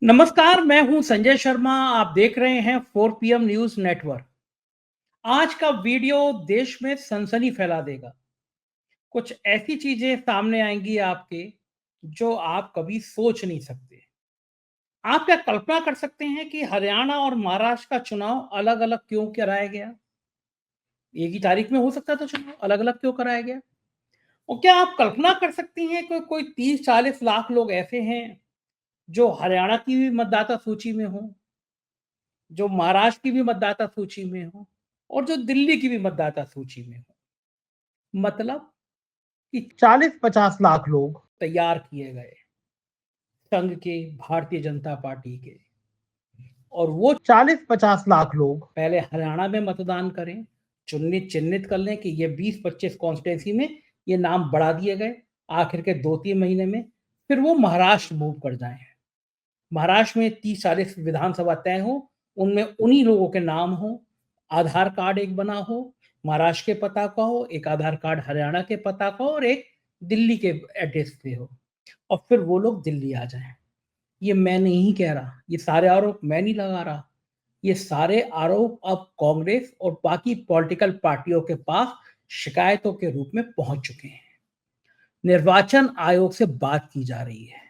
नमस्कार, मैं हूं संजय शर्मा। आप देख रहे हैं 4 पीएम न्यूज नेटवर्क। आज का वीडियो देश में सनसनी फैला देगा। कुछ ऐसी चीजें सामने आएंगी आपके जो आप कभी सोच नहीं सकते। आप क्या कल्पना कर सकते हैं कि हरियाणा और महाराष्ट्र का चुनाव अलग-अलग क्यों कराया गया? एक ही तारीख में हो सकता था चुनाव, अलग-अलग क्यों कराया गया? और क्या आप कल्पना कर सकती हैं कि कोई 30-40 लाख लोग ऐसे हैं जो हरियाणा की भी मतदाता सूची में हों, जो महाराष्ट्र की भी मतदाता सूची में हो और जो दिल्ली की भी मतदाता सूची में हो। मतलब कि 40-50 लाख लोग तैयार किए गए संघ के, भारतीय जनता पार्टी के, और वो 40-50 लाख लोग पहले हरियाणा में मतदान करें, चिन्हित कर लें कि ये 20-25 कॉन्स्टिट्यूंसी में ये नाम बढ़ा दिए गए आखिर के 2-3 महीने में, फिर वो महाराष्ट्र मूव कर जाएं। महाराष्ट्र में 30-40 विधानसभा तय हो, उनमें उन्हीं लोगों के नाम हो, आधार कार्ड एक बना हो, महाराष्ट्र के पता का हो, एक आधार कार्ड हरियाणा के पता का हो और एक दिल्ली के एड्रेस पे हो, और फिर वो लोग दिल्ली आ जाएं। ये मैं नहीं कह रहा, ये सारे आरोप मैं नहीं लगा रहा, ये सारे आरोप अब कांग्रेस और बाकी पॉलिटिकल पार्टियों के पास शिकायतों के रूप में पहुंच चुके हैं। निर्वाचन आयोग से बात की जा रही है,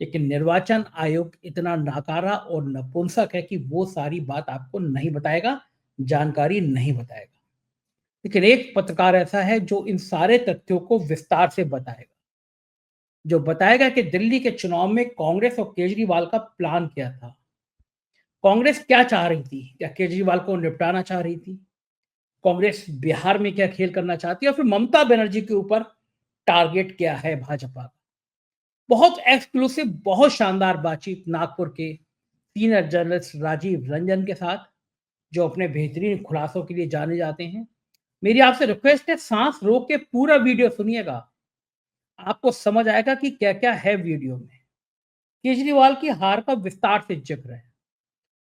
लेकिन निर्वाचन आयोग इतना नाकारा और नपुंसक है कि वो सारी बात आपको नहीं बताएगा, जानकारी नहीं बताएगा। लेकिन एक पत्रकार ऐसा है जो इन सारे तथ्यों को विस्तार से बताएगा, जो बताएगा कि दिल्ली के चुनाव में कांग्रेस और केजरीवाल का प्लान क्या था। कांग्रेस क्या चाह रही थी? क्या केजरीवाल को निपटाना चाह रही थी? कांग्रेस बिहार में क्या खेल करना चाहती है? और फिर ममता बनर्जी के ऊपर टारगेट क्या है भाजपा का? बहुत एक्सक्लूसिव, बहुत शानदार बातचीत नागपुर के सीनियर जर्नलिस्ट राजीव रंजन के साथ, जो अपने बेहतरीन खुलासों के लिए जाने जाते हैं। मेरी आपसे रिक्वेस्ट है, सांस रोक के पूरा वीडियो सुनिएगा, आपको समझ आएगा कि क्या क्या है वीडियो में। केजरीवाल की हार का विस्तार से जिक्र है।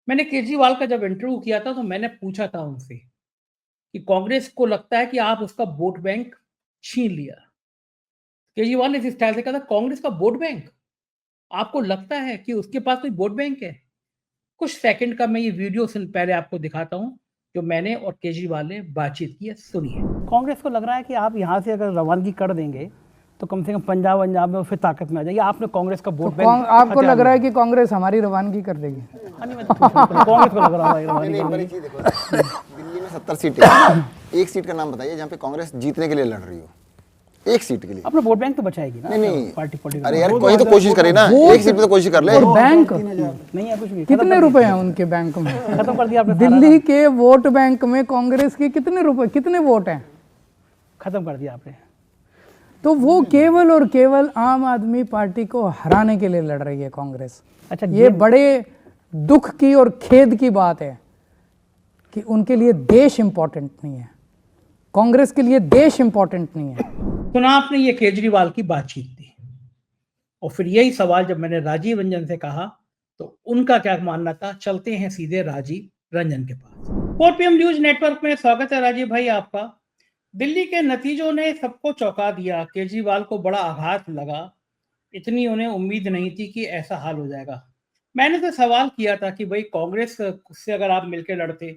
मैंने केजरीवाल का जब इंटरव्यू किया था तो मैंने पूछा था उनसे कि कांग्रेस को लगता है कि आप उसका वोट बैंक छीन लिया। केजरीवाल ने इस स्टाइल से कहा था, कांग्रेस का वोट बैंक? आपको लगता है कि उसके पास कोई वोट बैंक है? कुछ सेकंड का मैं ये वीडियो पहले आपको दिखाता हूँ, जो मैंने और केजरीवाल ने बातचीत की है, सुनिए। कांग्रेस को लग रहा है कि आप यहाँ से अगर रवानगी कर देंगे तो कम से कम पंजाब में फिर ताकत में आ जाएगी। आपने कांग्रेस का वोट बैंक, आपको लग रहा है कि कांग्रेस हमारी रवानगी कर देगी? कांग्रेस को लग रहा है दिल्ली में 70 सीटें हैं। एक सीट का नाम बताइए जहाँ पे कांग्रेस जीतने के लिए लड़ रही हो, एक सीट के लिए। अपना वोट बैंक तो बचाएगी ना? नहीं पार्टी। अरे यार कोई तो कोशिश करे ना, एक सीट पे तो कोशिश कर ले। और बैंक नहीं है कुछ भी। कितने रुपए हैं उनके बैंक में? खत्म कर दिया आपने। दिल्ली के वोट बैंक में कांग्रेस के कितने रुपए, कितने वोट हैं? खत्म कर दिया आपने। तो वो केवल और केवल आम आदमी पार्टी को हराने के लिए लड़ रही है कांग्रेस। अच्छा, ये बड़े दुख की और खेद की बात है कि उनके लिए देश इंपॉर्टेंट नहीं है, कांग्रेस के लिए देश इंपॉर्टेंट नहीं है। सुना आपने, ये केजरीवाल की बातचीत थी। और फिर यही सवाल जब मैंने राजीव रंजन से कहा तो उनका क्या मानना था। चलते हैं सीधे राजीव रंजन के पास। 4 पीएम न्यूज नेटवर्क में स्वागत है राजीव भाई आपका। दिल्ली के नतीजों ने सबको चौंका दिया, केजरीवाल को बड़ा आघात लगा, इतनी उन्हें उम्मीद नहीं थी कि ऐसा हाल हो जाएगा। मैंने तो सवाल किया था कि भाई कांग्रेस से अगर आप मिलकर लड़ते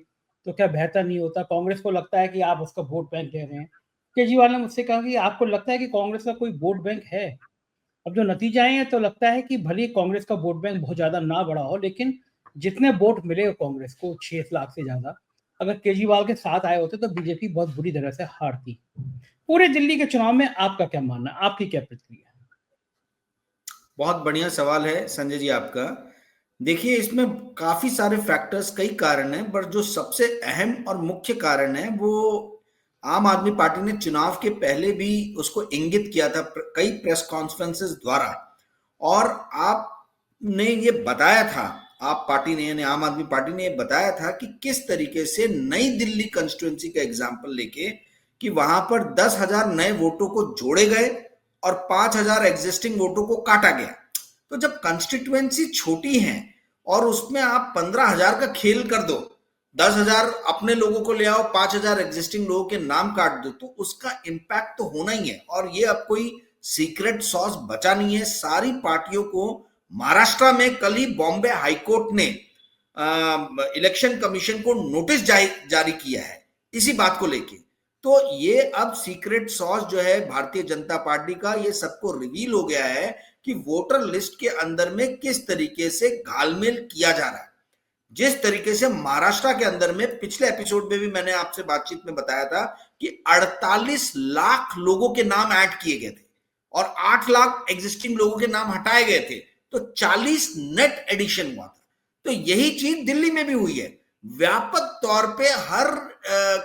तो क्या बेहतर नहीं होता? कांग्रेस को लगता है कि आप उसका वोट बैंक दे रहे हैं। केजरीवाल ने मुझसे कहा कि आपको लगता है कि कांग्रेस का कोई वोट बैंक है? अब जो नतीजे आए हैं तो लगता है कि भले कांग्रेस का वोट बैंक बहुत ज्यादा ना बढ़ा हो, लेकिन जितने वोट मिले कांग्रेस को 6 लाख से ज्यादा, अगर केजरीवाल के साथ आए होते तो बीजेपी बहुत बुरी तरह से हारती। पूरे दिल्ली के चुनाव में आपका क्या मानना, आपकी क्या प्रतिक्रिया? बहुत बढ़िया सवाल है संजय जी आपका। देखिए, इसमें काफी सारे फैक्टर्स, कई कारण हैं, पर जो सबसे अहम और मुख्य कारण है वो आम आदमी पार्टी ने चुनाव के पहले भी उसको इंगित किया था कई प्रेस कॉन्फ्रेंसेस द्वारा, और आपने ये बताया था, आप पार्टी ने यानी आम आदमी पार्टी ने ये बताया था कि किस तरीके से नई दिल्ली कंस्टिट्यूएंसी का एग्जाम्पल लेके कि वहां पर 10,000 नए वोटों को जोड़े गए और 5,000 एग्जिस्टिंग वोटों को काटा गया। तो जब कंस्टिट्यूएंसी छोटी है और उसमें आप 15,000 का खेल कर दो, 10,000 अपने लोगों को ले आओ, 5,000 एग्जिस्टिंग लोगों के नाम काट दो, तो उसका इम्पैक्ट तो होना ही है। और ये अब कोई सीक्रेट सॉस बचा नहीं है, सारी पार्टियों को महाराष्ट्र में कल ही बॉम्बे हाईकोर्ट ने इलेक्शन कमीशन को नोटिस जारी किया है इसी बात को लेके। तो ये अब सीक्रेट सॉस जो है भारतीय जनता पार्टी का, ये सबको रिवील हो गया है कि वोटर लिस्ट के अंदर में किस तरीके से घालमेल किया जा रहा है। जिस तरीके से महाराष्ट्र के अंदर में, पिछले एपिसोड में भी मैंने आपसे बातचीत में बताया था कि 48 लाख लोगों के नाम ऐड किए गए थे और 8 लाख एग्जिस्टिंग लोगों के नाम हटाए गए थे, तो 40 नेट एडिशन हुआ था। तो यही चीज दिल्ली में भी हुई है। व्यापक तौर पे हर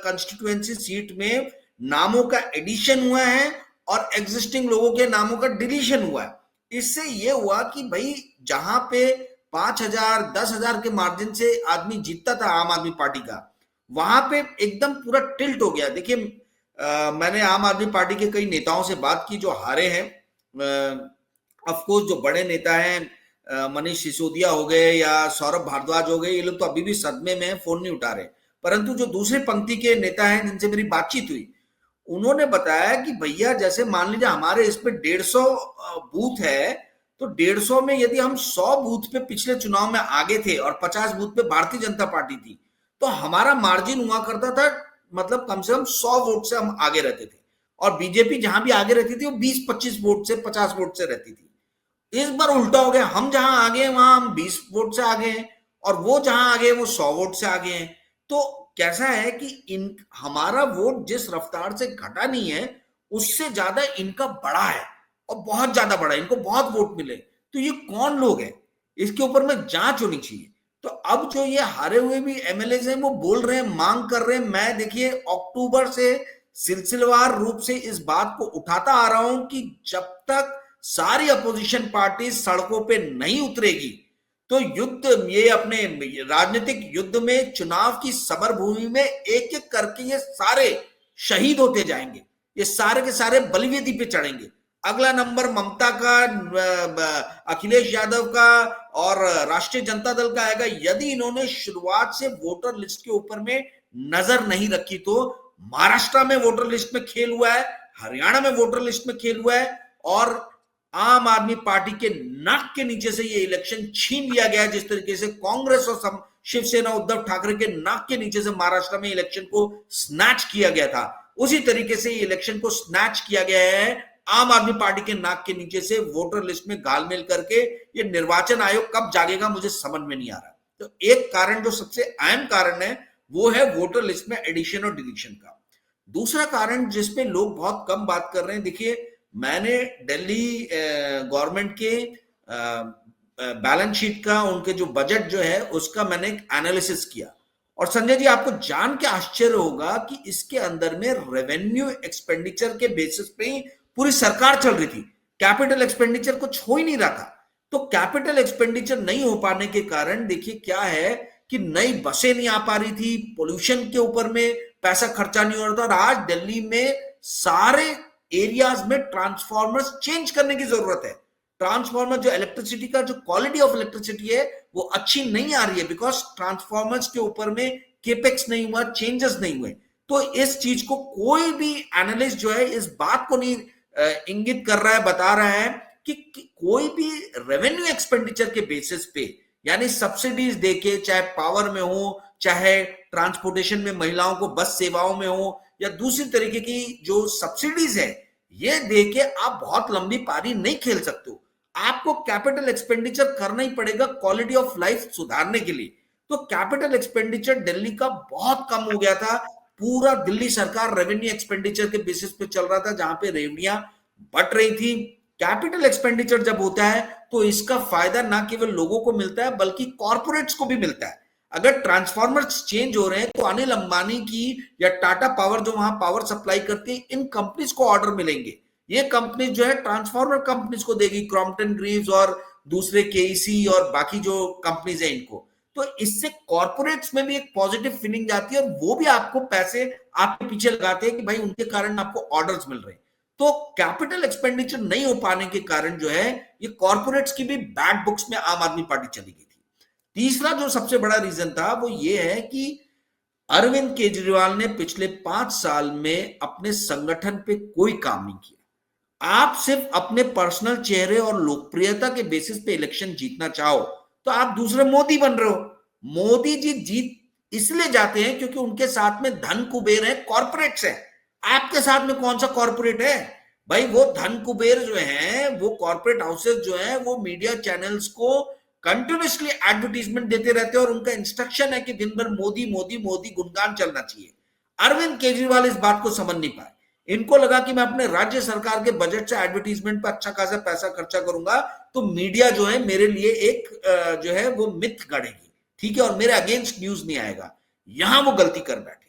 कंस्टिट्यूएंसी सीट में नामों का एडिशन हुआ है और एग्जिस्टिंग लोगों के नामों का डिलीशन हुआ है। इससे ये हुआ कि भाई जहां पे 5,000 10,000 के मार्जिन से आदमी जीतता था आम आदमी पार्टी का, वहां पे एकदम पूरा टिल्ट हो गया। देखिए मैंने आम आदमी पार्टी के कई नेताओं से बात की जो हारे हैं। ऑफकोर्स जो बड़े नेता हैं, मनीष सिसोदिया हो गए या सौरभ भारद्वाज हो गए, ये लोग तो अभी भी सदमे में हैं, फोन नहीं उठा रहे। परंतु जो दूसरी पंक्ति के नेता हैं जिनसे मेरी बातचीत हुई, उन्होंने बताया कि भैया जैसे मान लीजिए हमारे इस पे 150 बूथ है, तो 150 में यदि हम 100 बूथ पे पिछले चुनाव में आगे थे और 50 बूथ पे भारतीय जनता पार्टी थी, तो हमारा मार्जिन हुआ करता था, मतलब कम से कम 100 वोट से हम आगे रहते थे। और बीजेपी जहां भी आगे रहती थी वो 20-25 वोट से, 50 वोट से रहती थी। इस बार उल्टा हो गया, हम जहां आगे हैं वहां हम 20 वोट से आगे हैं और वो जहां आगे वो 100 वोट से आगे हैं। तो कैसा है कि हमारा वोट जिस रफ्तार से घटा नहीं है उससे ज्यादा इनका बड़ा है और बहुत ज्यादा बड़ा है, इनको बहुत वोट मिले। तो ये कौन लोग हैं, इसके ऊपर में जांच होनी चाहिए। तो अब जो ये हारे हुए भी एमएलए हैं वो बोल रहे हैं, मांग कर रहे हैं। मैं देखिए अक्टूबर से सिलसिलेवार रूप से इस बात को उठाता आ रहा हूं कि जब तक सारी अपोजिशन पार्टी सड़कों पे नहीं उतरेगी तो युद्ध, ये अपने राजनीतिक युद्ध में, चुनाव की समरभूमि में एक एक करके ये सारे शहीद होते जाएंगे, ये सारे के सारे बलिवेदी पे चढ़ेंगे। अगला नंबर ममता का, अखिलेश यादव का और राष्ट्रीय जनता दल का आएगा यदि इन्होंने शुरुआत से वोटर लिस्ट के ऊपर में नजर नहीं रखी। तो महाराष्ट्र में वोटर लिस्ट में खेल हुआ है, हरियाणा में वोटर लिस्ट में खेल हुआ है और आम आदमी पार्टी के नाक के नीचे से ये इलेक्शन छीन लिया गया। जिस तरीके से कांग्रेस और शिवसेना उद्धव ठाकरे के नाक के नीचे से महाराष्ट्र में इलेक्शन को स्नैच किया गया था, उसी तरीके से ये इलेक्शन को स्नैच किया गया है आम आदमी पार्टी के नाक के नीचे से, वोटर लिस्ट में घालमेल करके। ये निर्वाचन आयोग कब जागेगा मुझे समझ में नहीं आ रहा। तो एक कारण जो सबसे अहम कारण है वो है वोटर लिस्ट में एडिशन और डिलीशन का। दूसरा कारण जिसपे लोग बहुत कम बात कर रहे हैं, देखिए मैंने दिल्ली गवर्नमेंट के बैलेंस शीट का, उनके जो बजट जो है उसका मैंने एक एनालिसिस किया और संजय जी आपको जान के आश्चर्य होगा कि इसके अंदर में रेवेन्यू एक्सपेंडिचर के बेसिस पे ही पूरी सरकार चल रही थी, कैपिटल एक्सपेंडिचर कुछ हो ही नहीं रहा था। तो कैपिटल एक्सपेंडिचर नहीं हो पाने के कारण देखिए क्या है कि नई बसें नहीं आ पा रही थी, पोल्यूशन के ऊपर में पैसा खर्चा नहीं हो रहा था और आज दिल्ली में सारे एरियाज में ट्रांसफॉर्मर्स चेंज करने की जरूरत है। ट्रांसफॉर्मर जो इलेक्ट्रिसिटी का, जो क्वालिटी ऑफ इलेक्ट्रिसिटी है वो अच्छी नहीं आ रही है बिकॉज ट्रांसफॉर्मर्स के ऊपर में केपेक्स नहीं हुआ, चेंजेस नहीं हुए। तो इस चीज को कोई भी एनालिस्ट जो है इस बात को नहीं इंगित कर रहा है, बता रहा है कि कोई भी रेवेन्यू एक्सपेंडिचर के बेसिस पे, यानी सब्सिडीज देके, चाहे पावर में हो, चाहे ट्रांसपोर्टेशन में महिलाओं को बस सेवाओं में हो या दूसरी तरीके की जो सब्सिडीज है, ये देके आप बहुत लंबी पारी नहीं खेल सकते हो। आपको कैपिटल एक्सपेंडिचर करना ही पड़ेगा क्वालिटी ऑफ लाइफ सुधारने के लिए। तो कैपिटल एक्सपेंडिचर दिल्ली का बहुत कम हो गया था। पूरा दिल्ली सरकार रेवेन्यू एक्सपेंडिचर के बेसिस पे चल रहा था, जहां पे रेवड़ियां बढ़ रही थी। कैपिटल एक्सपेंडिचर जब होता है तो इसका फायदा ना केवल लोगों को मिलता है बल्कि कॉर्पोरेट्स को भी मिलता है। अगर ट्रांसफॉर्मर्स चेंज हो रहे हैं तो अनिल अंबानी की या टाटा पावर जो वहां पावर सप्लाई करती है, इन कंपनीज को ऑर्डर मिलेंगे। ये कंपनी जो है ट्रांसफॉर्मर कंपनीज को देगी, क्रॉम्पटन ग्रीव्स और दूसरे केईसी और बाकी जो कंपनीज है इनको। तो इससे कॉर्पोरेट्स में भी एक पॉजिटिव फीलिंग जाती है और वो भी आपको पैसे आपके पीछे लगाते हैं कि भाई उनके कारण आपको ऑर्डर्स मिल रहे हैं। तो कैपिटल एक्सपेंडिचर नहीं हो पाने के कारण जो है ये कॉर्पोरेट्स की भी बैड बुक्स में आम आदमी पार्टी चली गई थी। तीसरा जो सबसे बड़ा रीजन था वो ये है कि अरविंद केजरीवाल ने पिछले 5 साल में अपने संगठन पे कोई काम नहीं किया। आप सिर्फ अपने पर्सनल चेहरे और लोकप्रियता के बेसिस पे इलेक्शन जीतना चाहो तो आप दूसरे मोदी बन रहे हो। मोदी जी जीत इसलिए जाते हैं क्योंकि उनके साथ में धन कुबेर है, कॉर्पोरेट्स है। आपके साथ में कौन सा कॉर्पोरेट है भाई? वो धन कुबेर जो है, वो कॉर्पोरेट हाउसेस जो है, वो मीडिया चैनल्स को कंटिन्यूसली एडवर्टीजमेंट देते रहते हैं और उनका इंस्ट्रक्शन है कि दिन भर मोदी मोदी मोदी गुणगान चलना चाहिए। अरविंद केजरीवाल इस बात को समझ नहीं पाए। इनको लगा कि मैं अपने राज्य सरकार के बजट से एडवर्टीजमेंट पर अच्छा खासा पैसा खर्चा करूंगा तो मीडिया जो है मेरे लिए एक जो है वो मिथ गढ़ेगी, ठीक है, और मेरे अगेंस्ट न्यूज नहीं आएगा। यहां वो गलती कर बैठे।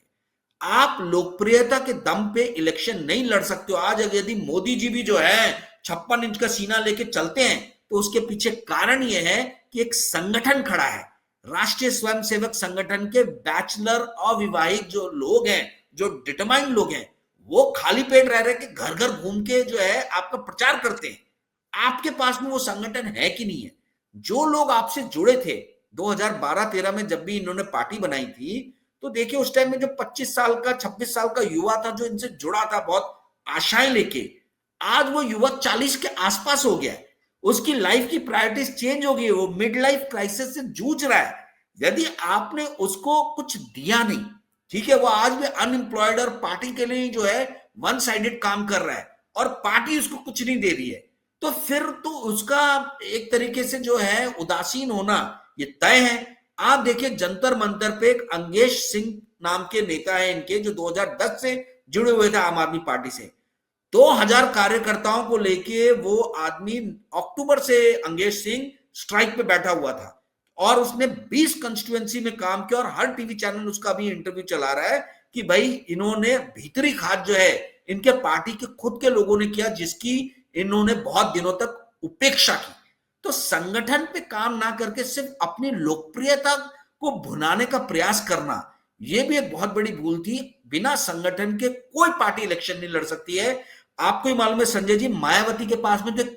आप लोकप्रियता के दम पे इलेक्शन नहीं लड़ सकते हो। आज यदि मोदी जी भी जो है 56 इंच का सीना लेके चलते हैं तो उसके पीछे कारण यह है कि एक संगठन खड़ा है, राष्ट्रीय स्वयंसेवक संगठन के बैचलर अविवाहित जो लोग हैं, जो डिटरमाइंड लोग हैं, वो खाली पेट रह रहे कि घर घर घूम के जो है आपका प्रचार करते हैं। आपके पास में वो संगठन है कि नहीं है? जो लोग आपसे जुड़े थे 2012-13 में जब भी इन्होंने पार्टी बनाई थी, तो देखिए उस टाइम में जो 25 साल का 26 साल का युवा था जो इनसे जुड़ा था बहुत आशाएं लेके, आज वो युवा 40 के आसपास हो गया है। उसकी लाइफ की प्रायोरिटीज चेंज हो गई, वो मिड लाइफ क्राइसिस से जूझ रहा है। यदि आपने उसको कुछ दिया नहीं, ठीक है, वो आज भी अनएम्प्लॉयड और पार्टी के लिए जो है वन साइडेड काम कर रहा है और पार्टी उसको कुछ नहीं दे रही है, तो फिर तो उसका एक तरीके से जो है उदासीन होना ये तय है। आप देखिए जंतर मंतर पे एक अंगेश सिंह नाम के नेता है इनके, जो 2010 से जुड़े हुए थे आम आदमी पार्टी से। 2000 कार्यकर्ताओं को लेके वो आदमी अक्टूबर से अंगेश सिंह स्ट्राइक पे बैठा हुआ था और उसने 20 कंस्टिट्यूएंसी में काम किया और हर टीवी चैनल उसका भी इंटरव्यू चला रहा है कि भाई इन्होंने भीतरी खाद जो है इनके पार्टी के खुद के लोगों ने किया, जिसकी इन्होंने बहुत दिनों तक उपेक्षा की। तो संगठन पे काम ना करके सिर्फ अपनी लोकप्रियता को भुनाने का प्रयास करना, यह भी एक बहुत बड़ी भूल थी। बिना संगठन के कोई पार्टी इलेक्शन नहीं लड़ सकती है। आपको ही मालूम है संजय जी, मायावती के पास में जो एक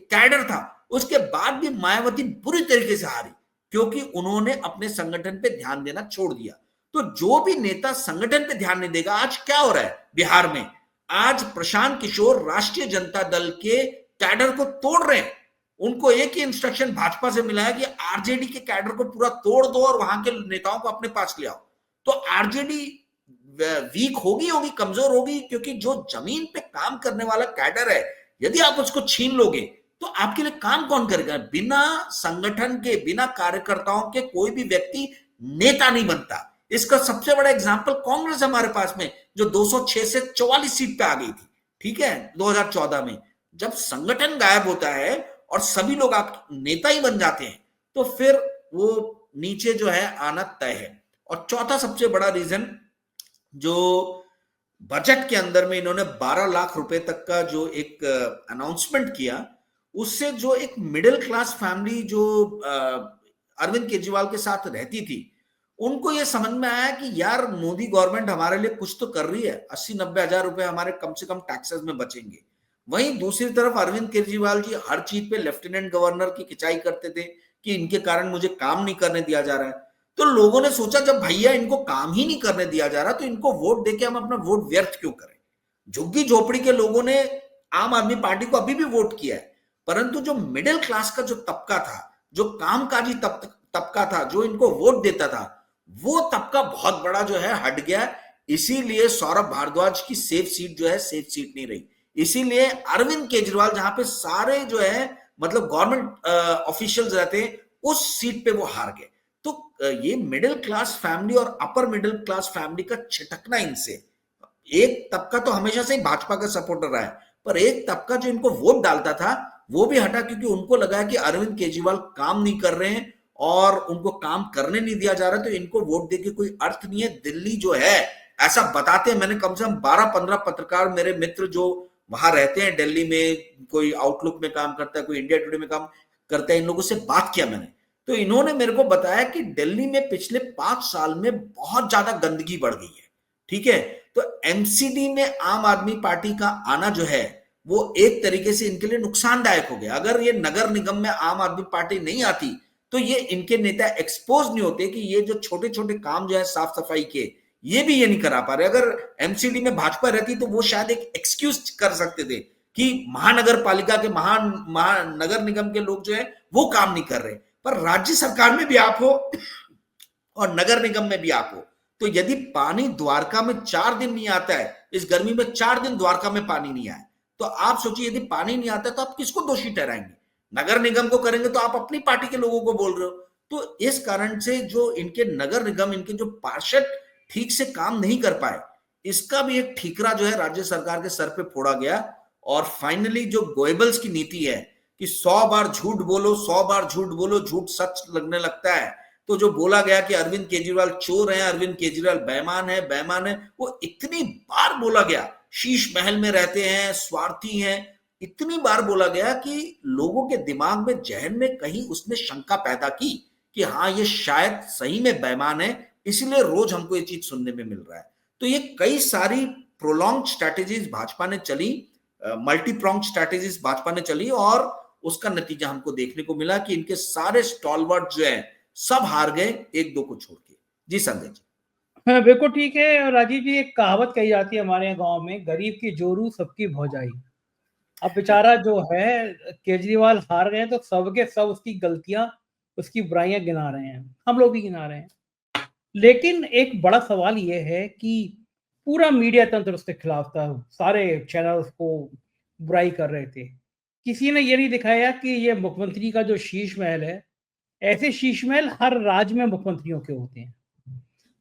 कैडर था, उसके बाद भी मायावती बुरी तरीके से हारी क्योंकि उन्होंने अपने संगठन पे ध्यान देना छोड़ दिया। तो जो भी नेता संगठन पे ध्यान नहीं देगा, आज क्या हो रहा है बिहार में, आज प्रशांत किशोर राष्ट्रीय जनता दल के कैडर को तोड़ रहे हैं। उनको एक ही इंस्ट्रक्शन भाजपा से मिला है कि आरजेडी के कैडर को पूरा तोड़ दो और वहां के नेताओं को अपने पास ले आओ। तो आरजेडी वीक होगी, कमजोर होगी, क्योंकि जो जमीन पे काम करने वाला कैडर है, यदि आप उसको छीन लोगे तो आपके लिए काम कौन करेगा? बिना संगठन के, बिना कार्यकर्ताओं के कोई भी व्यक्ति नेता नहीं बनता। इसका सबसे बड़ा एग्जांपल कांग्रेस हमारे पास में, जो 206 से 44 सीट पे आ गई थी, ठीक है, 2014 में। जब संगठन गायब होता है और सभी लोग आप नेता ही बन जाते हैं तो फिर वो नीचे जो है आना तय है। और चौथा सबसे बड़ा रीजन, जो बजट के अंदर में इन्होंने 12 लाख रुपए तक का जो एक अनाउंसमेंट किया, उससे जो एक मिडिल क्लास फैमिली जो अरविंद केजरीवाल के साथ रहती थी, उनको ये समझ में आया कि यार मोदी गवर्नमेंट हमारे लिए कुछ तो कर रही है, 80-90 हजार रुपए हमारे कम से कम टैक्सेस में बचेंगे। वहीं दूसरी तरफ अरविंद केजरीवाल जी हर चीज पे लेफ्टिनेंट गवर्नर की खिंचाई करते थे कि इनके कारण मुझे काम नहीं करने दिया जा रहा है। तो लोगों ने सोचा जब भैया इनको काम ही नहीं करने दिया जा रहा तो इनको वोट देके हम अपना वोट व्यर्थ क्यों करें। झुग्गी झोपड़ी के लोगों ने आम आदमी पार्टी को अभी भी वोट किया है, परंतु जो मिडिल क्लास का जो तबका था, जो कामकाजी तबका था, जो इनको वोट देता था, वो तबका बहुत बड़ा जो है हट गया। इसीलिए सौरभ भारद्वाज की सेफ सीट जो है सेफ सीट नहीं रही। इसीलिए अरविंद केजरीवाल जहां पे सारे जो है मतलब गवर्नमेंट ऑफिशियल्स रहते हैं, उस सीट पे वो हार गए। तो ये मिडिल क्लास फैमिली और अपर मिडिल क्लास फैमिली का छिटकना इनसे, एक तबका तो हमेशा से ही भाजपा का सपोर्टर रहा है, पर एक तबका जो इनको वोट डालता था वो भी हटा, क्योंकि उनको लगा कि अरविंद केजरीवाल काम नहीं कर रहे हैं और उनको काम करने नहीं दिया जा रहा, तो इनको वोट देके कोई अर्थ नहीं है। दिल्ली जो है ऐसा बताते हैं, मैंने कम से कम 12-15 पत्रकार मेरे मित्र जो वहां रहते हैं दिल्ली में, कोई आउटलुक में काम करता है, कोई इंडिया टुडे में काम करता है, इन लोगों से बात किया मैंने, तो इन्होंने मेरे को बताया कि दिल्ली में पिछले 5 साल में बहुत ज्यादा गंदगी बढ़ गई है, ठीक है। तो एमसीडी में आम आदमी पार्टी का आना जो है वो एक तरीके से इनके लिए नुकसानदायक हो गया। अगर ये नगर निगम में आम आदमी पार्टी नहीं आती तो ये इनके नेता एक्सपोज नहीं होते कि ये जो छोटे छोटे काम जो है साफ सफाई के, ये भी ये नहीं करा पा रहे। अगर एमसीडी में भाजपा रहती तो वो शायद एक एक्सक्यूज कर सकते थे कि महानगर पालिका के महानगर निगम के लोग जो है वो काम नहीं कर रहे, पर राज्य सरकार में भी आप हो और नगर निगम में भी आप हो, तो यदि पानी द्वारका में 4 दिन नहीं आता है, इस गर्मी में 4 दिन द्वारका में पानी नहीं आया, तो आप सोचिए यदि पानी नहीं आता तो आप किसको दोषी ठहराएंगे? नगर निगम को करेंगे तो आप अपनी पार्टी के लोगों को बोल रहे हो। तो इस कारण से जो इनके नगर निगम, इनके जो पार्षद ठीक से काम नहीं कर पाए, इसका भी एक ठीकरा जो है राज्य सरकार के सर पे फोड़ा गया। और फाइनली जो गोएबल्स की नीति है कि 100 बार झूठ बोलो, 100 बार झूठ बोलो, झूठ सच लगने लगता है। तो जो बोला गया कि अरविंद केजरीवाल चोर हैं, अरविंद केजरीवाल बेईमान है, वो इतनी बार बोला गया, शीश महल में रहते हैं, स्वार्थी हैं, इतनी बार बोला गया कि लोगों के दिमाग में, जहन में कहीं उसने शंका पैदा की कि हाँ ये शायद सही में बेईमान है, इसलिए रोज हमको ये चीज सुनने में मिल रहा है। तो ये कई सारी प्रोलॉन्ग स्ट्रैटेजीज भाजपा ने चली, मल्टी प्रोंग स्ट्रैटेजीज भाजपा ने चली, और उसका नतीजा हमको देखने को मिला कि इनके सारे स्टॉलवर्ट जो है सब हार गए, एक दो को छोड़ के। जी संजय जी। हाँ, बिल्कुल ठीक है। और राजीव जी, एक कहावत कही जाती है हमारे यहाँ गांव में, गरीब की जोरू सबकी भौजाई। अब बेचारा जो है केजरीवाल हार गए तो सबके सब उसकी गलतियां, उसकी बुराइयां गिना रहे हैं, हम लोग भी गिना रहे हैं। लेकिन एक बड़ा सवाल ये है कि पूरा मीडिया तंत्र उसके खिलाफ था, सारे चैनल उसको बुराई कर रहे थे। किसी ने ये नहीं दिखाया कि ये मुख्यमंत्री का जो शीश महल है, ऐसे शीश महल हर राज्य में मुख्यमंत्रियों के होते हैं।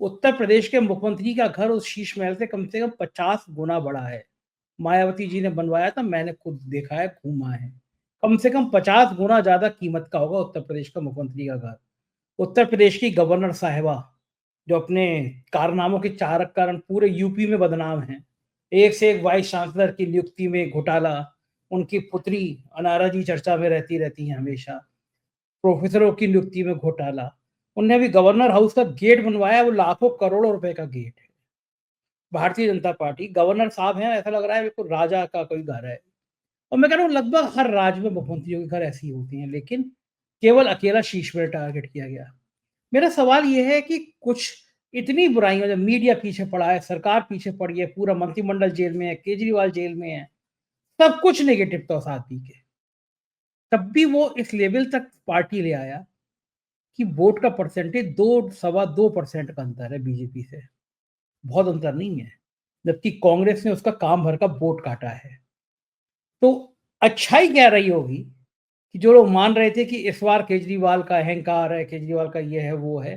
उत्तर प्रदेश के मुख्यमंत्री का घर उस शीश महल से कम 50 गुना बड़ा है। मायावती जी ने बनवाया था, मैंने खुद देखा है, घूमा है। कम से कम 50 गुना ज्यादा कीमत का होगा उत्तर प्रदेश का मुख्यमंत्री का घर। उत्तर प्रदेश की गवर्नर साहिबा, जो अपने कारनामों के चारक कारण पूरे यूपी में बदनाम हैं, एक से एक वाइस चांसलर की नियुक्ति में घोटाला, उनकी पुत्री अनारा जी चर्चा में रहती हैं हमेशा, प्रोफेसरों की नियुक्ति में घोटाला। उनने अभी गवर्नर हाउस का गेट बनवाया, वो लाखों करोड़ों रुपए का गेट है। भारतीय जनता पार्टी, गवर्नर साहब हैं, ऐसा लग रहा है बिल्कुल राजा का कोई घर है। और मैं कह रहा हूँ लगभग हर राज्य में मुख्यमंत्रियों के घर ऐसे ही होते हैं, लेकिन केवल अकेला शीश पर टारगेट किया गया। मेरा सवाल यह है कि कुछ इतनी बुराइयां, जब मीडिया पीछे पड़ा है, सरकार पीछे पड़ी है, पूरा मंत्रिमंडल जेल में है, केजरीवाल जेल में है, सब कुछ नेगेटिव था उस आदमी के, तब भी वो इस लेवल तक पार्टी ले आया कि वोट का परसेंटेज 2-2.25% का अंतर है बीजेपी से, बहुत अंतर नहीं है, जबकि कांग्रेस ने उसका काम भर का वोट काटा है। तो अच्छाई क्या रही होगी कि जो लोग मान रहे थे कि इस बार केजरीवाल का अहंकार है, केजरीवाल का ये है वो है,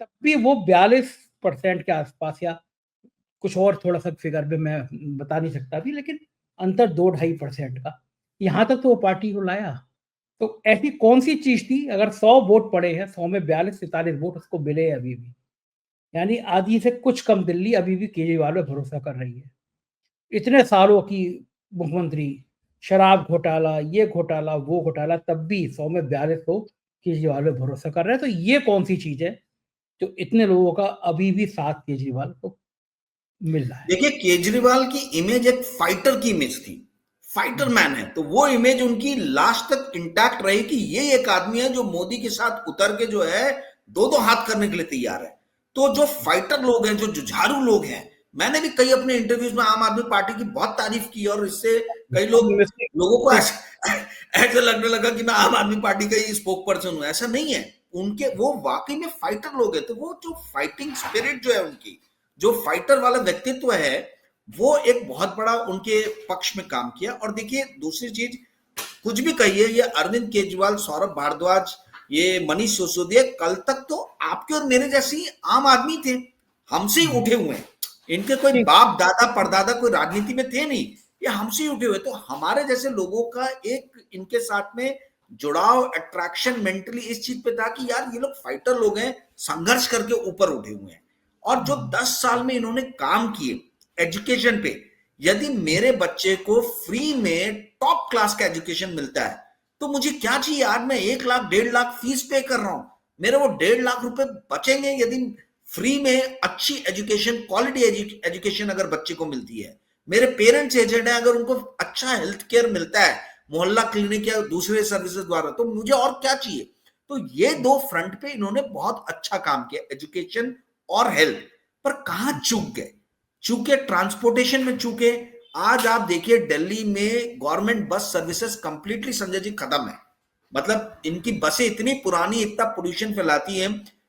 तब भी वो 42% के आसपास, या कुछ और थोड़ा सा फिगर में मैं बता नहीं सकता अभी, लेकिन अंतर 2-2.5% का, यहाँ तक तो वो पार्टी को लाया। तो ऐसी कौन सी चीज थी, अगर 100 वोट पड़े हैं, 100 में 42-43 वोट उसको मिले हैं अभी भी, यानी आधी से कुछ कम दिल्ली अभी भी केजरीवाल पे भरोसा कर रही है। इतने सालों की मुख्यमंत्री, शराब घोटाला, ये घोटाला, वो घोटाला, तब भी 100 में 42 लोग केजरीवाल पे भरोसा कर रहे हैं। तो ये कौन सी चीज है जो इतने लोगों का अभी भी साथ केजरीवाल को मिल रहा है? देखिए, केजरीवाल की इमेज एक फाइटर की इमेज थी, फाइटर मैन है, तो वो इमेज उनकी लास्ट तक इंटैक्ट रही कि ये एक आदमी है जो मोदी के साथ उतर के जो है 2-2 हाथ करने के लिए तैयार है। तो जो फाइटर लोग हैं, जो जुझारू लोग हैं, मैंने भी कई अपने इंटरव्यूज में आम आदमी पार्टी की बहुत तारीफ की, और इससे कई लोगों को ऐसा लगने लगा कि मैं आम आदमी पार्टी का ही स्पोक पर्सन हूं। ऐसा नहीं है, उनके वो वाकई में फाइटर लोग हैं। तो वो जो फाइटिंग स्पिरिट जो है, उनकी जो फाइटर वाला व्यक्तित्व है, वो एक बहुत बड़ा उनके पक्ष में काम किया। और देखिए दूसरी चीज, कुछ भी कहिए, ये अरविंद केजरीवाल, सौरभ भारद्वाज, ये मनीष सिसोदिया, कल तक तो आपके और मेरे जैसे ही आम आदमी थे, हमसे ही उठे हुए हैं। इनके कोई बाप दादा परदादा कोई राजनीति में थे नहीं, ये हमसे ही उठे हुए। तो हमारे जैसे लोगों का एक इनके साथ में जुड़ाव, अट्रैक्शन मेंटली इस चीज पे था कि यार ये लोग फाइटर लोग हैं, संघर्ष करके ऊपर उठे हुए हैं। और जो 10 साल में इन्होंने काम किए एजुकेशन पे, यदि मेरे बच्चे को फ्री में टॉप क्लास का एजुकेशन मिलता है तो मुझे क्या चाहिए? आज मैं 1 लाख 1.5 लाख फीस पे कर रहा हूं, मेरे वो 1.5 लाख रुपए बचेंगे यदि फ्री में अच्छी एजुकेशन, क्वालिटी एजुकेशन अगर बच्चे को मिलती है। मेरे पेरेंट्स एजेड है, अगर उनको अच्छा हेल्थ केयर मिलता है मोहल्ला क्लिनिक या दूसरे सर्विसेज द्वारा, तो मुझे और क्या चाहिए? तो ये 2 फ्रंट पे इन्होंने बहुत अच्छा काम किया, एजुकेशन और हेल्थ। पर कहां चूक गए? चूके ट्रांसपोर्टेशन में चूके। आज आप देखिए दिल्ली में government bus services completely Sanjay ji खत्म है। मतलब इनकी बसें इतनी पुरानी, इतना पोल्यूशन फैलाती है।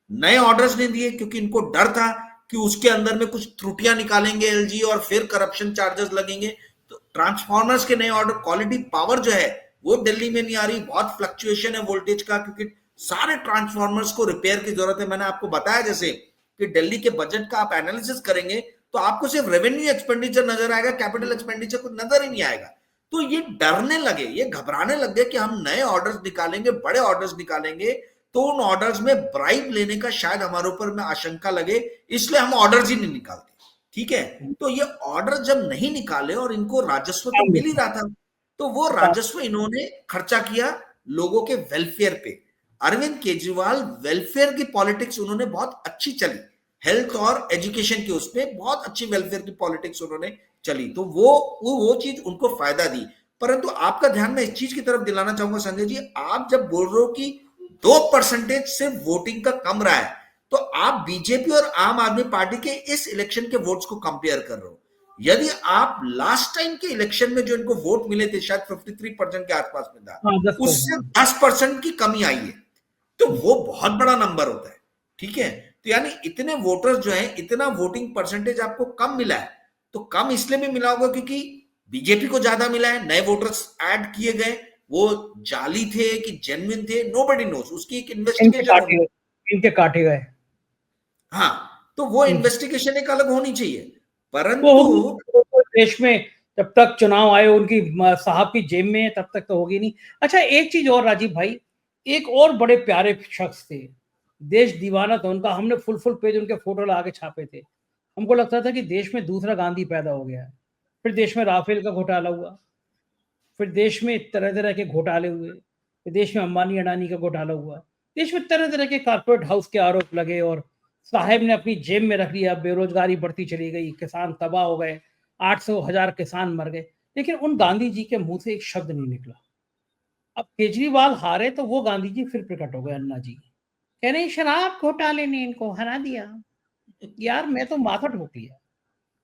नए ऑर्डर्स नहीं दिए क्योंकि इनको डर था कि उसके अंदर में कुछ त्रुटियां निकालेंगे एलजी और फिर करप्शन चार्जेस लगेंगे। तो ट्रांसफॉर्मर्स के नए ऑर्डर, क्वालिटी पावर जो है वो दिल्ली में नहीं आ रही। बहुत फ्लक्चुएशन है वोल्टेज का क्योंकि सारे ट्रांसफॉर्मर्स को रिपेयर की जरूरत है। मैंने आपको बताया जैसे कि दिल्ली के बजट का आप एनालिसिस करेंगे तो आपको सिर्फ रेवेन्यू एक्सपेंडिचर नजर आएगा, कैपिटल एक्सपेंडिचर को नजर ही नहीं आएगा। तो ये डरने लगे, ये घबराने लगे कि हम नए ऑर्डर्स निकालेंगे, बड़े ऑर्डर्स निकालेंगे तो उन ऑर्डर्स में ब्राइब लेने का शायद हमारे ऊपर में आशंका लगे, इसलिए हम ऑर्डर्स ही नहीं निकालते। ठीक है, तो ये ऑर्डर जब नहीं निकाले और इनको राजस्व तो मिल ही रहा था, तो वो राजस्व इन्होंने खर्चा किया लोगों के वेलफेयर पे। अरविंद केजरीवाल वेलफेयर की पॉलिटिक्स उन्होंने बहुत अच्छी चली, हेल्थ और एजुकेशन की उसमें बहुत अच्छी वेलफेयर की पॉलिटिक्स उन्होंने चली, तो वो चीज उनको फायदा दी। परंतु आपका ध्यान मैं इस चीज की तरफ दिलाना चाहूंगा संजय जी, आप जब बोल रहे हो कि 2% सिर्फ वोटिंग का कम रहा है, तो आप बीजेपी और आम आदमी पार्टी के इस इलेक्शन के वोट्स को कंपेयर कर रहे हो। यदि आप लास्ट टाइम के इलेक्शन में जो इनको वोट मिले थे शायद 53% के आसपास में था, उससे 10% की कमी आई है, तो वो बहुत बड़ा नंबर होता है। ठीक है, तो यानी इतने वोटर्स जो हैं, इतना वोटिंग परसेंटेज आपको कम मिला है, तो कम इसलिए भी मिला होगा क्योंकि बीजेपी को ज्यादा मिला है, नए वोटर्स ऐड किए गए, वो जाली थे कि जेन्युइन थे, नोबडी नोस, उसकी एक इन्वेस्टिगेशन इनके काटे गए। हाँ, तो वो इन्वेस्टिगेशन एक अलग होनी चाहिए, वो परंतु देश में जब तक चुनाव आए उनकी साहब की जेब में तब तक तो होगी नहीं। अच्छा, एक चीज और राजीव भाई, एक और बड़े प्यारे शख्स थे, देश दीवाना था उनका, हमने फुल पेज उनके फोटो लगा के छापे थे। हमको लगता था कि देश में दूसरा गांधी पैदा हो गया है। फिर देश में राफेल का घोटाला हुआ, फिर देश में तरह तरह के घोटाले हुए, फिर देश में अंबानी अडानी का घोटाला हुआ, देश में तरह तरह के कारपोरेट हाउस के आरोप लगे और साहेब ने अपनी जेब में रख लिया, बेरोजगारी बढ़ती चली गई, किसान तबाह हो गए, 800,000 किसान मर गए, लेकिन उन गांधी जी के मुंह से एक शब्द नहीं निकला। अब केजरीवाल हारे तो वो गांधी जी फिर प्रकट हो गए, अन्ना जी कह रहे शराब घोटाले ने इनको हरा दिया। यार मैं तो माथा ठोक लिया,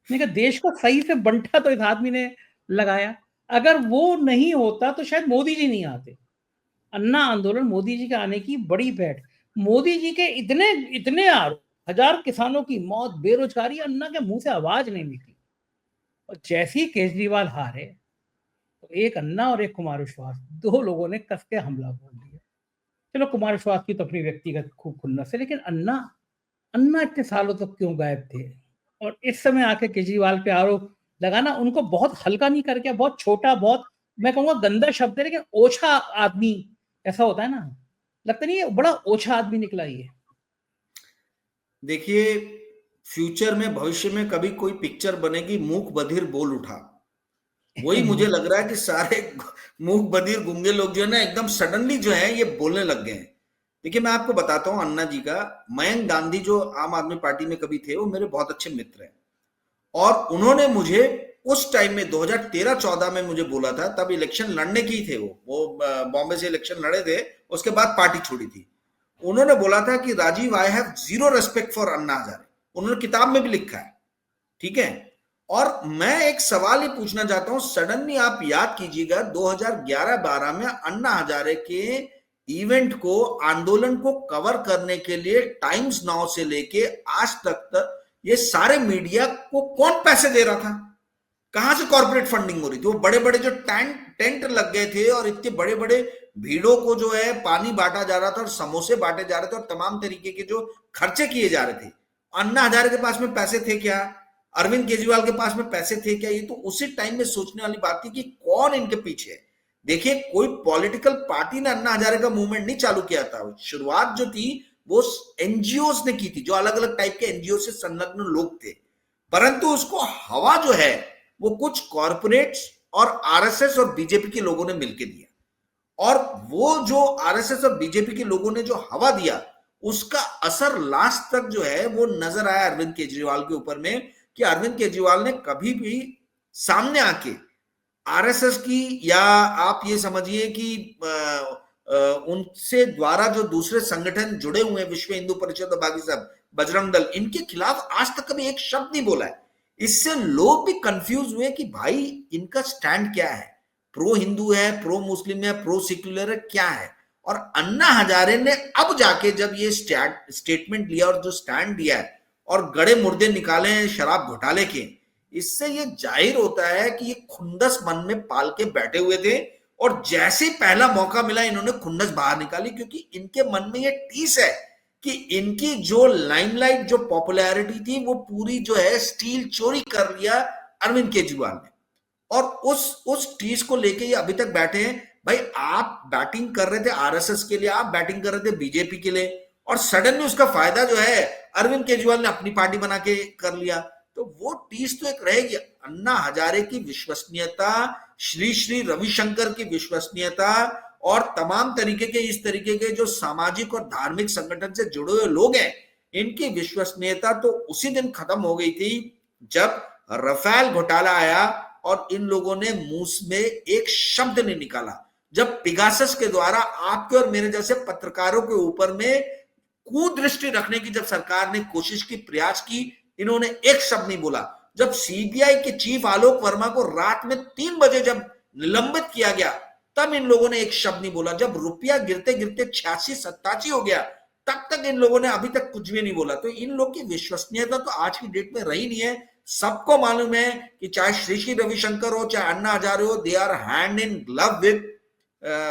मैंने कहा देश को सही से बंटा तो इस आदमी ने लगाया, अगर वो नहीं होता तो शायद मोदी जी नहीं आते। अन्ना आंदोलन मोदी जी के आने की बड़ी भेंट, मोदी जी के इतने इतने आरोप, 1000 किसानों की मौत, बेरोजगारी, अन्ना के मुंह से आवाज नहीं निकली। और जैसे ही केजरीवाल हारे तो एक अन्ना और एक कुमार विश्वास, दो लोगों ने कस के हमला बोल दिया। चलो कुमार विश्वास की तो अपनी व्यक्तिगत खूब खुन्नस है, लेकिन अन्ना अन्ना इतने सालों तक क्यों गायब थे? और इस समय आके केजरीवाल पे आरोप लगाना उनको बहुत हल्का नहीं करके, बहुत छोटा, बहुत मैं कहूंगा गंदा शब्द है, लेकिन ओछा आदमी ऐसा होता है ना, लगता नहीं है बड़ा ओछा आदमी निकला ये। देखिए, फ्यूचर में, भविष्य में कभी कोई पिक्चर बनेगी मूक बधिर बोल उठा, वही मुझे लग रहा है कि सारे मूक बधिर गूंगे लोग जो है ना एकदम सडनली जो है ये बोलने लग गए हैं। देखिए मैं आपको बताता हूं, अन्ना जी का, मयंक गांधी जो आम आदमी पार्टी में कभी थे, वो मेरे बहुत अच्छे मित्र हैं और उन्होंने मुझे उस टाइम में 2013-14 में मुझे बोला था, तब इलेक्शन लड़ने की थे, वो बॉम्बे से इलेक्शन लड़े थे, उसके बाद पार्टी छोड़ी थी। उन्होंने बोला था कि Rajiv, I have zero respect for Anna Hazare, उन्होंने किताब में भी लिखा है। ठीक है, और मैं एक सवाल ही पूछना चाहता हूं, सडनली आप याद कीजिएगा 2011-12 में अन्ना हजारे के इवेंट को, आंदोलन को कवर करने के लिए टाइम्स नाउ से लेके आज तक ये सारे मीडिया को कौन पैसे दे रहा था? कहां से कॉर्पोरेट फंडिंग हो रही थी? वो बड़े बड़े जो टेंट लग गए थे और इतने बड़े बड़े भीड़ों को जो है पानी बांटा जा रहा था और समोसे बांटे जा रहे थे और तमाम तरीके के जो खर्चे किए जा रहे थे, अन्ना हजारे के पास में पैसे थे क्या? अरविंद केजरीवाल के पास में पैसे थे क्या? ये तो उसी टाइम में सोचने वाली बात थी कि कौन इनके पीछे है। देखिए, कोई पॉलिटिकल पार्टी ने अन्ना हजारे का मूवमेंट नहीं चालू किया था, शुरुआत जो थी वो एनजीओ ने की थी, जो अलग अलग टाइप के एनजीओ से संलग्न लोग थे, परंतु उसको हवा जो है वो कुछ कॉर्पोरेट्स और आरएसएस और बीजेपी के लोगों ने मिलकर दिया। और वो जो आरएसएस और बीजेपी के लोगों ने जो हवा दिया, उसका असर लास्ट तक जो है वो नजर आया अरविंद केजरीवाल के ऊपर में, कि अरविंद केजरीवाल ने कभी भी सामने आके आरएसएस की, या आप ये समझिए कि उनसे द्वारा जो दूसरे संगठन जुड़े हुए हैं, विश्व हिंदू परिषद और बाकी सब, बजरंग दल, इनके खिलाफ आज तक कभी एक शब्द नहीं बोला है। इससे लोग भी कंफ्यूज हुए कि भाई इनका स्टैंड क्या है, प्रो हिंदू है, प्रो मुस्लिम है, प्रो सेक्युलर है, क्या है। और अन्ना हजारे ने अब जाके जब ये स्टेटमेंट लिया और जो स्टैंड लिया है और गड़े मुर्दे निकाले हैं शराब घोटाले के, इससे ये जाहिर होता है कि ये खुंदस मन में पाल के बैठे हुए थे और जैसे ही पहला मौका मिला इन्होंने खुंदस बाहर निकाली, क्योंकि इनके मन में ये टीस है कि इनकी जो लाइमलाइट, जो पॉपुलैरिटी थी, वो पूरी जो है स्टील चोरी कर लिया अरविंद केजरीवाल ने। और उस टीस को लेके ये अभी तक बैठे हैं। भाई आप बैटिंग कर रहे थे आरएसएस के लिए, आप बैटिंग कर रहे थे बीजेपी के लिए, और सडनली उसका फायदा जो है अरविंद केजरीवाल ने अपनी पार्टी बना के कर लिया, तो वो टीस तो एक रहेगी। अन्ना हजारे की विश्वसनीयता, श्री श्री रविशंकर की विश्वसनीयता और तमाम तरीके के इस तरीके के जो सामाजिक और धार्मिक संगठन से जुड़े हुए लोग हैं, इनकी विश्वसनीयता तो उसी दिन खत्म हो गई थी जब राफेल घोटाला आया और इन लोगों ने मुंह में एक शब्द नहीं निकाला। जब पिगासस के द्वारा आपके और मेरे जैसे पत्रकारों के ऊपर में कुदृष्टि रखने की जब सरकार ने कोशिश की, प्रयास की, इन्होंने एक शब्द नहीं बोला। जब सीबीआई के चीफ आलोक वर्मा को रात में 3 बजे जब निलंबित किया गया, तब इन लोगों ने एक शब्द नहीं बोला। जब रुपया गिरते गिरते 86-87 हो गया, तब तक इन लोगों ने अभी तक कुछ भी नहीं बोला। तो इन लोग की विश्वसनीयता तो आज की डेट में रही नहीं है। सबको मालूम है कि चाहे श्री श्री रविशंकर हो, चाहे अन्ना हजारे हो, they are hand in glove with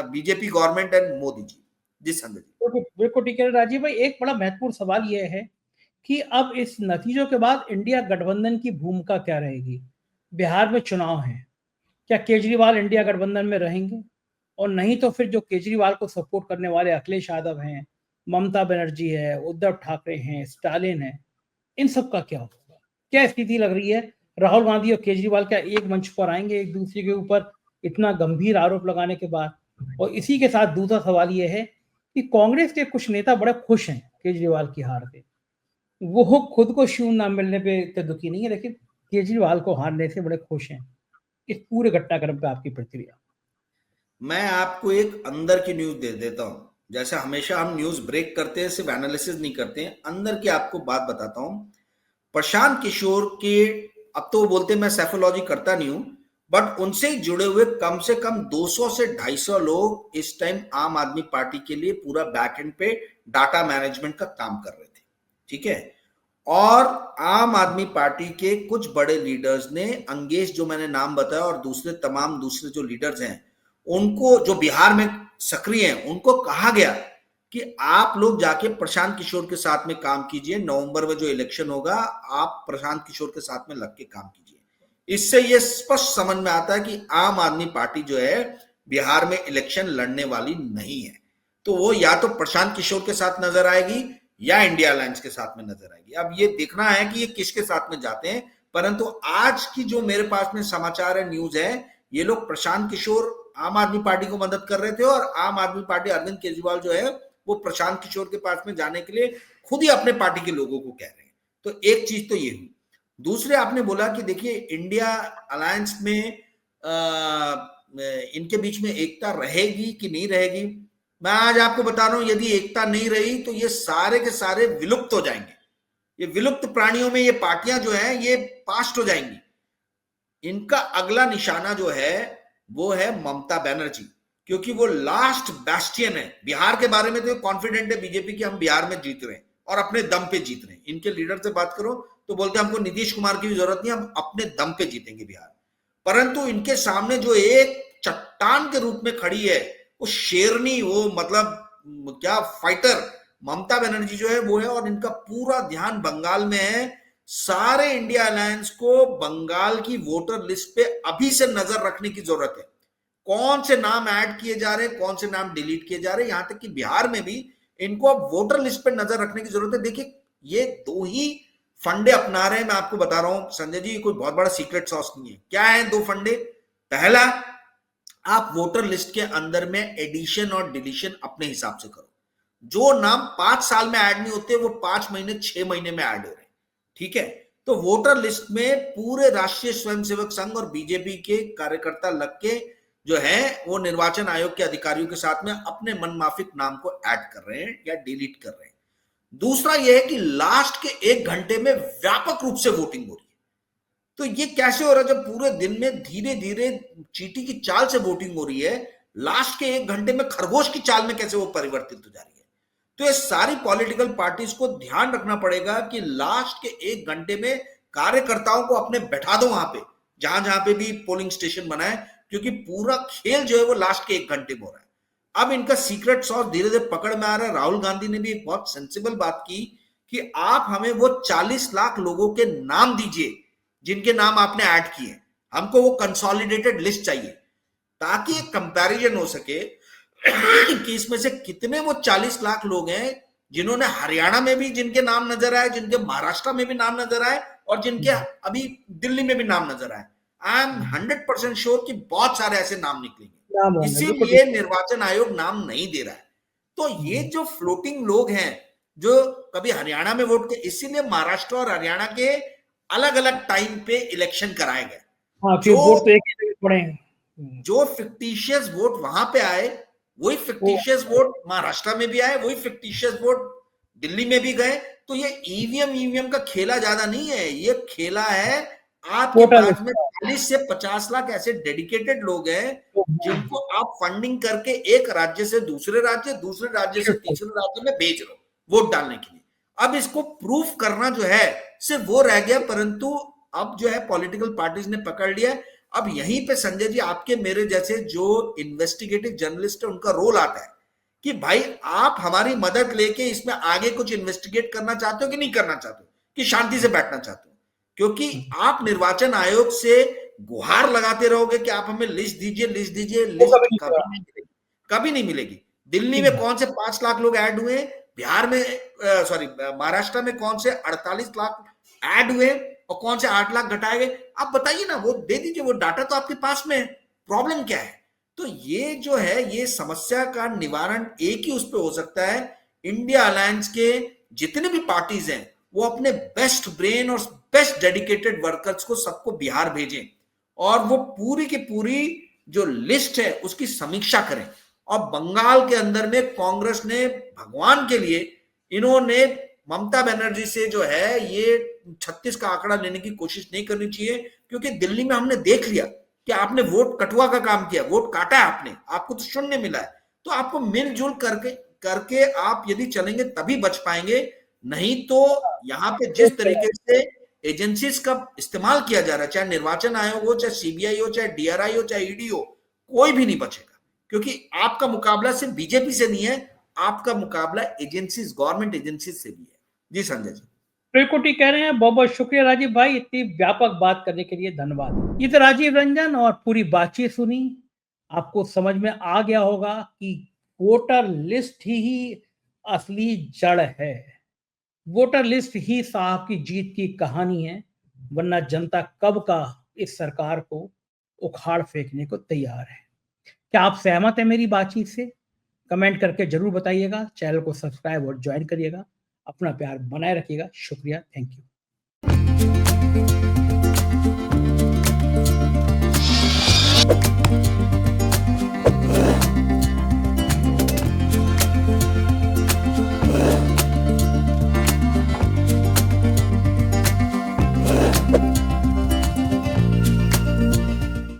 BJP government and Modi ji. जी संजय जी, बिल्कुल ठीक है राजीव भाई। एक बड़ा महत्वपूर्ण सवाल यह है कि अब इस नतीजों के बाद इंडिया गठबंधन की भूमिका क्या रहेगी। बिहार में चुनाव है, क्या केजरीवाल इंडिया गठबंधन में रहेंगे? और नहीं तो फिर जो केजरीवाल को सपोर्ट करने वाले अखिलेश यादव हैं, ममता बनर्जी है, उद्धव ठाकरे हैं, स्टालिन है, इन सब का क्या होगा? क्या स्थिति लग रही है? राहुल गांधी और केजरीवाल क्या एक मंच पर आएंगे एक दूसरे के ऊपर इतना गंभीर आरोप लगाने के बाद? और इसी के साथ दूसरा सवाल यह है कि कांग्रेस के कुछ नेता बड़े खुश हैं केजरीवाल की हार से। वो खुद को शून ना मिलने पे तो दुखी नहीं है, लेकिन केजरीवाल को हारने से बड़े खुश हैं। इस पूरे घटनाक्रम पे आपकी प्रतिक्रिया? मैं आपको एक अंदर की न्यूज दे देता हूं। जैसे हमेशा हम न्यूज ब्रेक करते हैं, सिर्फ एनालिसिस नहीं करते हैं, अंदर की आपको बात बताता हूं। प्रशांत किशोर के, अब तो बोलते मैं सैफोलॉजी करता नहीं हूं, बट उनसे जुड़े हुए कम से कम 200 से 250 लोग इस टाइम आम आदमी पार्टी के लिए पूरा बैक एंड पे डाटा मैनेजमेंट का काम कर रहे थे, ठीक है। और आम आदमी पार्टी के कुछ बड़े लीडर्स ने, अंगेश जो मैंने नाम बताया और दूसरे तमाम दूसरे जो लीडर्स हैं, उनको, जो बिहार में सक्रिय हैं, उनको कहा गया कि आप लोग जाके प्रशांत किशोर के साथ में काम कीजिए, नवंबर में जो इलेक्शन होगा आप प्रशांत किशोर के साथ में लग के काम कीजिए। इससे यह स्पष्ट समझ में आता है कि आम आदमी पार्टी जो है बिहार में इलेक्शन लड़ने वाली नहीं है। तो वो या तो प्रशांत किशोर के साथ नजर आएगी या इंडिया अलायंस के साथ में नजर आएगी। अब ये देखना है कि ये किसके साथ में जाते हैं। परंतु आज की जो मेरे पास में समाचार है, न्यूज है, ये लोग प्रशांत किशोर आम आदमी पार्टी को मदद कर रहे थे और आम आदमी पार्टी, अरविंद केजरीवाल जो है वो प्रशांत किशोर के पास में जाने के लिए खुद ही अपने पार्टी के लोगों को कह रहे हैं। तो एक चीज तो ये हुई। दूसरे, आपने बोला कि देखिए इंडिया अलायंस में इनके बीच में एकता रहेगी कि नहीं रहेगी। मैं आज आपको बता रहा हूं, यदि एकता नहीं रही तो ये सारे के सारे विलुप्त हो जाएंगे। ये विलुप्त प्राणियों में ये पार्टियां जो है ये पास्ट हो जाएंगी। इनका अगला निशाना जो है वो है ममता बनर्जी, क्योंकि वो लास्ट बैस्टियन है। बिहार के बारे में तो कॉन्फिडेंट है बीजेपी की, हम बिहार में जीत रहे हैं और अपने दम पे जीत रहे हैं। इनके लीडर से बात करो तो बोलते हैं हमको नीतीश कुमार की भी जरूरत नहीं, हम अपने दम पे जीतेंगे बिहार। परंतु इनके सामने जो एक चट्टान के रूप में खड़ी है, वो शेरनी, वो मतलब क्या फाइटर ममता बनर्जी जो है वो है। और इनका पूरा ध्यान बंगाल में है। सारे इंडिया अलायंस को बंगाल की वोटर लिस्ट पे अभी से नजर रखने की जरूरत है। कौन से नाम ऐड किए जा रहे हैं, कौन से नाम डिलीट किए जा रहे हैं, यहां तक कि बिहार में भी इनको अब वोटर लिस्ट पे नजर रखने की जरूरत है। देखिए ये दो ही फंडे अपना रहे हैं। मैं आपको बता रहा हूं संजय जी, कोई बहुत बड़ा सीक्रेट सॉस नहीं है। क्या है दो फंडे? पहला, आप वोटर लिस्ट के अंदर में एडिशन और डिलीशन अपने हिसाब से करो। जो नाम 5 साल में ऐड नहीं होते वो 5 महीने 6 महीने में ऐड हो रहे हैं, ठीक है। तो वोटर लिस्ट में पूरे राष्ट्रीय स्वयंसेवक संघ और बीजेपी के कार्यकर्ता लग के जो है वो निर्वाचन आयोग के अधिकारियों के साथ में अपने मनमाफिक नाम को ऐड कर रहे हैं या डिलीट कर रहे हैं। दूसरा यह है कि लास्ट के 1 घंटे में व्यापक रूप से वोटिंग हो रही है। तो ये कैसे हो रहा है जब पूरे दिन में धीरे धीरे चींटी की चाल से वोटिंग हो रही है, लास्ट के 1 घंटे में खरगोश की चाल में कैसे वो परिवर्तित हो जा रही है। तो ये सारी पॉलिटिकल पार्टीज को ध्यान रखना पड़ेगा कि लास्ट के 1 घंटे में कार्यकर्ताओं को अपने बैठा दो वहां पे, जहां जहां पे भी पोलिंग स्टेशन बना है, क्योंकि पूरा खेल जो है वो लास्ट के 1 घंटे में हो रहा है। अब इनका सीक्रेट सॉस धीरे धीरे पकड़ में आ रहा है। राहुल गांधी ने भी एक बहुत सेंसिबल बात की कि आप हमें वो 40 लाख लोगों के नाम दीजिए जिनके नाम आपने ऐड किए, हमको वो कंसोलिडेटेड लिस्ट चाहिए, ताकि एक कंपैरिजन हो सके कि इसमें से कितने वो 40 लाख लोग हैं जिन्होंने हरियाणा में भी जिनके नाम नजर आए, जिनके महाराष्ट्र में भी नाम नजर आए, और जिनके अभी दिल्ली में भी नाम नजर आए। आई एम 100% श्योर कि बहुत सारे ऐसे नाम निकलेंगे, इसीलिए निर्वाचन आयोग नाम नहीं दे रहा है। तो ये जो फ्लोटिंग लोग हैं जो कभी हरियाणा में वोट के, इसीलिए महाराष्ट्र और हरियाणा के अलग अलग टाइम पे इलेक्शन कराए गए। जो फिक्टिशियस वोट वहां पे आए, वही फिक्टिशियस वोट महाराष्ट्र में भी आए, वही फिक्टिशियस वोट दिल्ली में भी गए। तो ये ईवीएम का खेला ज्यादा नहीं है, ये खेला है आपके पास में 40 से 50 लाख ऐसे डेडिकेटेड लोग हैं जिनको आप फंडिंग करके एक राज्य से दूसरे राज्य, दूसरे राज्य से तीसरे राज्य में भेज रहे हो वोट डालने के लिए। अब इसको प्रूफ करना जो है सिर्फ वो रह गया, परंतु अब जो है पॉलिटिकल पार्टीज ने पकड़ लिया। अब यहीं पे संजय जी, आपके मेरे जैसे जो इन्वेस्टिगेटिव जर्नलिस्ट है उनका रोल आता है कि भाई आप हमारी मदद लेके इसमें आगे कुछ इन्वेस्टिगेट करना चाहते हो कि नहीं करना चाहते हो, कि शांति से बैठना चाहते हो। क्योंकि आप निर्वाचन आयोग से गुहार लगाते रहोगे कि आप हमें लिस्ट दीजिए, लिस्ट दीजिए, लिस्ट कभी नहीं मिलेगी। दिल्ली में कौन से 5 लाख लोग ऐड हुए, बिहार में महाराष्ट्र में कौन से 48 लाख ऐड हुए और कौन से 8 लाख घटाए गए, आप बताइए ना, वो दे दीजिए, वो डाटा तो आपके पास में है। प्रॉब्लम क्या है? तो ये जो है, ये समस्या का निवारण एक ही उस पे हो सकता है, इंडिया अलायंस के जितने भी पार्टीज हैं वो अपने बेस्ट ब्रेन और बेस्ट डेडिकेटेड वर्कर्स को सबको बिहार भेजें और वो पूरी की पूरी जो लिस्ट है उसकी समीक्षा करें। और बंगाल के अंदर में कांग्रेस ने भगवान के लिए, इन्होंने ममता बनर्जी से जो है ये 36 का आंकड़ा लेने की कोशिश नहीं करनी चाहिए, क्योंकि दिल्ली में हमने देख लिया कि आपने वोट कटुआ का काम किया, वोट काटा है आपने, आपको तो शून्य मिला है। तो आपको मिलजुल करके आप यदि चलेंगे तभी बच पाएंगे, नहीं तो यहाँ पे जिस तरीके से एजेंसीज का इस्तेमाल किया जा रहा है, चाहे निर्वाचन आयोग हो, चाहे सीबीआई हो, चाहे डीआरआई हो, चाहे ईडी हो, कोई भी नहीं बचेगा। क्योंकि आपका मुकाबला सिर्फ बीजेपी से नहीं है, आपका मुकाबला एजेंसीज, गवर्नमेंट एजेंसीज से भी है। जी संजय जी, बिल्कुल ठीक कह रहे हैं। बहुत बहुत शुक्रिया राजीव भाई, इतनी व्यापक बात करने के लिए धन्यवाद। ये तो राजीव रंजन और पूरी बातचीत सुनी, आपको समझ में आ गया होगा कि वोटर लिस्ट ही असली जड़ है, वोटर लिस्ट ही साहब की जीत की कहानी है, वरना जनता कब का इस सरकार को उखाड़ फेंकने को तैयार है। क्या आप सहमत हैं मेरी बातचीत से? कमेंट करके जरूर बताइएगा, चैनल को सब्सक्राइब और ज्वाइन करिएगा, अपना प्यार बनाए रखिएगा। शुक्रिया, थैंक यू।